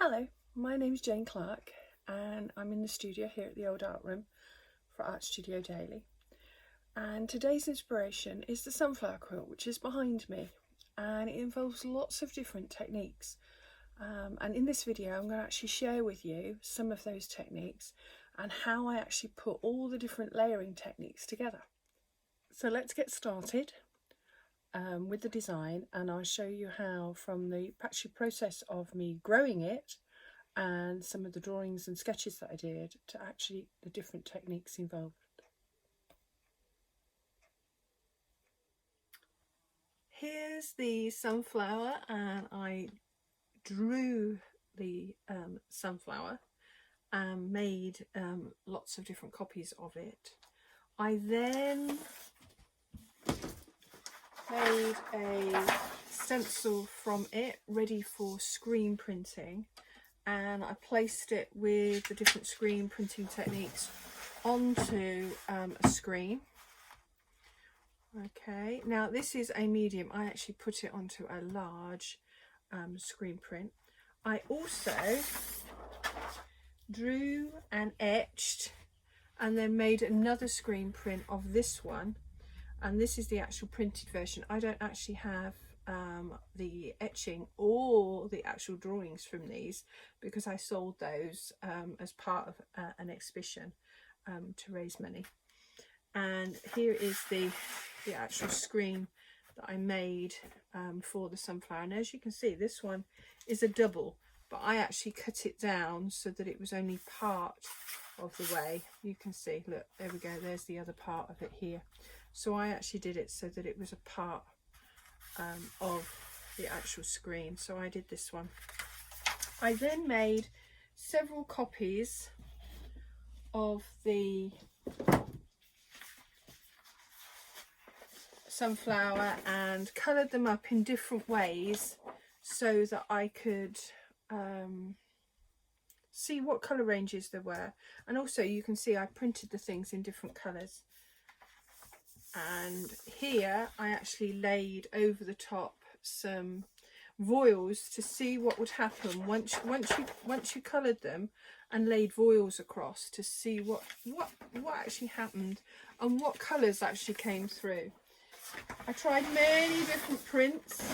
Hello, my name's Jane Clark and I'm in the studio here at the Old Art Room for Art Studio Daily. And today's inspiration is the sunflower quilt, which is behind me, and it involves lots of different techniques. And in this video I'm going to actually share with you some of those techniques and how I actually put all the different layering techniques together. So let's get started with the design, and I'll show you how, from the actual process of me growing it and some of the drawings and sketches that I did, to actually the different techniques involved. Here's the sunflower, and I drew the sunflower and made lots of different copies of it. I then made a stencil from it ready for screen printing, and I placed it with the different screen printing techniques onto a screen. Okay, now this is a medium. I actually put it onto a large screen print. I also drew and etched and then made another screen print of this one, and this is the actual printed version. I don't actually have the etching or the actual drawings from these, because I sold those as part of an exhibition to raise money. And here is the actual screen that I made for the sunflower. And as you can see, this one is a double, but I actually cut it down so that it was only part of the way. You can see, look, there we go, there's the other part of it here. So I actually did it so that it was a part of the actual screen. So I did this one. I then made several copies of the sunflower and coloured them up in different ways so that I could see what colour ranges there were. And also you can see I printed the things in different colours. And here I actually laid over the top some voiles to see what would happen once you coloured them and laid voiles across, to see what actually happened and what colours actually came through. I tried many different prints,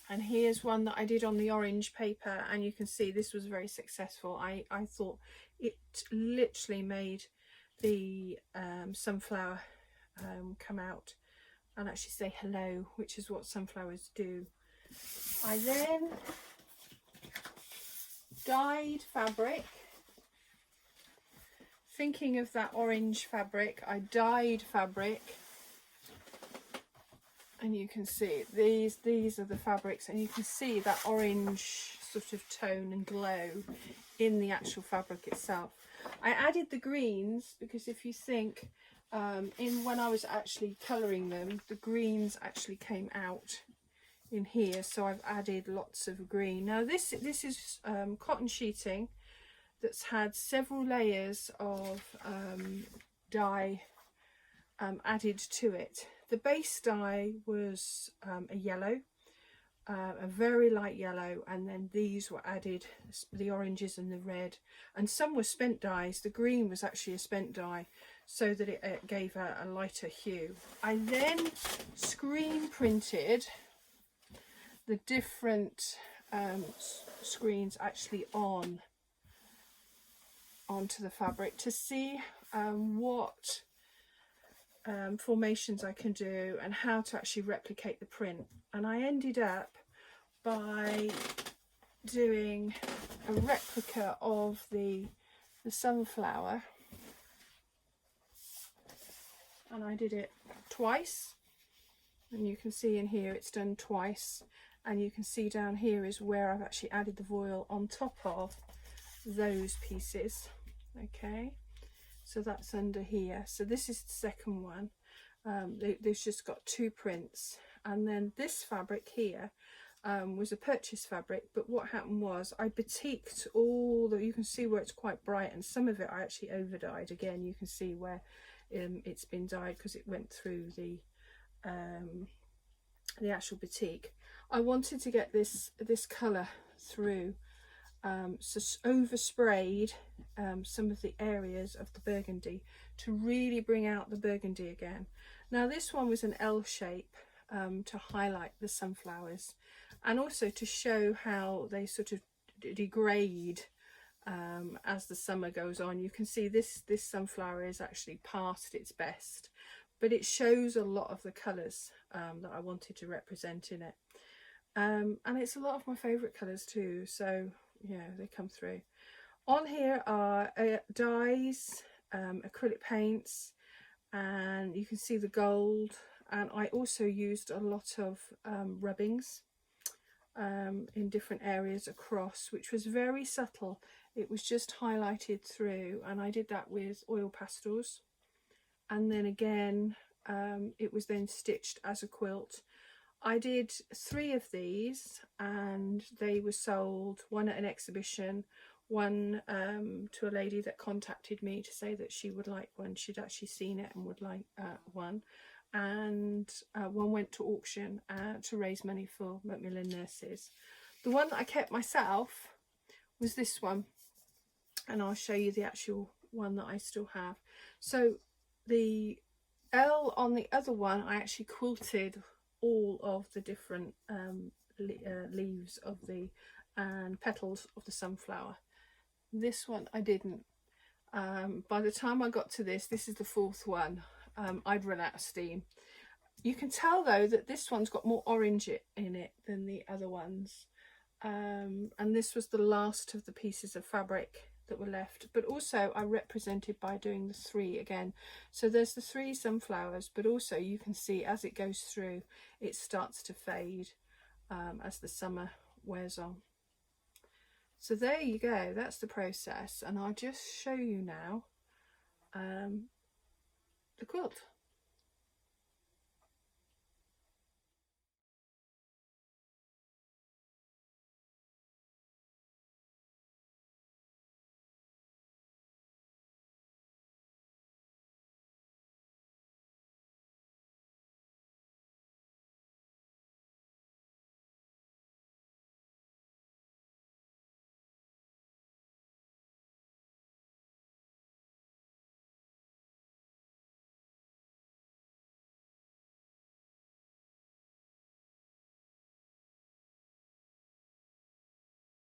and here's one that I did on the orange paper, and you can see this was very successful. I thought it literally made the sunflower come out and actually say hello, which is what sunflowers do. I then dyed fabric. Thinking of that orange fabric, I dyed fabric, and you can see these are the fabrics, and you can see that orange sort of tone and glow in the actual fabric itself. I added the greens because if you think when I was actually colouring them, the greens actually came out in here, so I've added lots of green. Now this is cotton sheeting that's had several layers of dye added to it. The base dye was a yellow, a very light yellow, and then these were added, the oranges and the red, and some were spent dyes. The green was actually a spent dye, so that it gave a lighter hue. I then screen printed the different screens actually onto the fabric to see what formations I can do and how to actually replicate the print. And I ended up by doing a replica of the sunflower, and I did it twice, and you can see in here it's done twice, and you can see down here is where I've actually added the voile on top of those pieces. Okay, so that's under here. So this is the second one. They've just got two prints, and then this fabric here was a purchase fabric, but what happened was I batiked all the, you can see where it's quite bright, and some of it I actually over dyed. Again, you can see where it's been dyed because it went through the actual batik. I wanted to get this colour through oversprayed some of the areas of the burgundy to really bring out the burgundy again. Now this one was an L shape to highlight the sunflowers and also to show how they sort of degrade as the summer goes on. You can see this sunflower is actually past its best, but it shows a lot of the colours that I wanted to represent in it. And it's a lot of my favourite colours too, so yeah, they come through. On here are dyes, acrylic paints, and you can see the gold, and I also used a lot of rubbings in different areas across, which was very subtle. It was just highlighted through, and I did that with oil pastels, and then again it was then stitched as a quilt. I did 3 of these and they were sold, one at an exhibition, one to a lady that contacted me to say that she would like one. She'd actually seen it and would like one, and one went to auction to raise money for Macmillan nurses. The one that I kept myself was this one, and I'll show you the actual one that I still have. So the L on the other one, I actually quilted all of the different leaves of the and petals of the sunflower. This one I didn't. By the time I got to this is the 4th one. I'd run out of steam. You can tell though that this one's got more orange in it than the other ones, and this was the last of the pieces of fabric that were left, but also I represented by doing the 3 again. So there's the 3 sunflowers, but also you can see as it goes through it starts to fade as the summer wears on. So there you go, that's the process, and I'll just show you now the quilt.